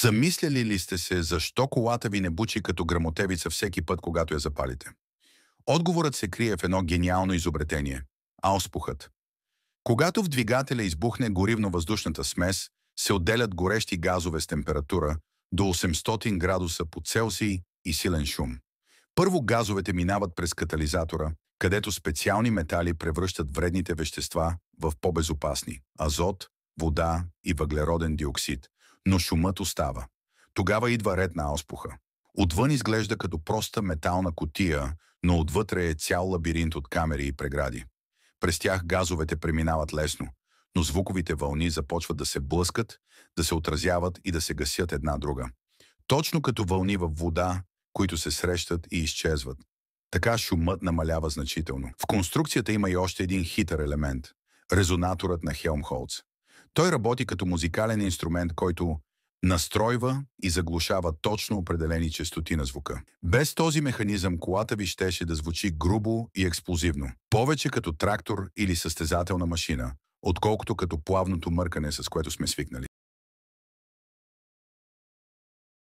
Замисляли ли сте се защо колата ви не бучи като грамотевица всеки път, когато я запалите? Отговорът се крие в едно гениално изобретение – ауспухът. Когато в двигателя избухне горивно-въздушната смес, се отделят горещи газове с температура до 800 градуса по Целсий и силен шум. Първо газовете минават през катализатора, където специални метали превръщат вредните вещества в по-безопасни – азот, вода и въглероден диоксид. Но шумът остава. Тогава идва ред на ауспуха. Отвън изглежда като проста метална кутия, но отвътре е цял лабиринт от камери и прегради. През тях газовете преминават лесно, но звуковите вълни започват да се блъскат, да се отразяват и да се гасят една друга. Точно като вълни във вода, които се срещат и изчезват. Така шумът намалява значително. В конструкцията има и още един хитър елемент – резонаторът на Хелмхолц. Той работи като музикален инструмент, който настройва и заглушава точно определени честоти на звука. Без този механизъм колата ви щеше да звучи грубо и експлозивно. Повече като трактор или състезателна машина, отколкото като плавното мъркане, с което сме свикнали.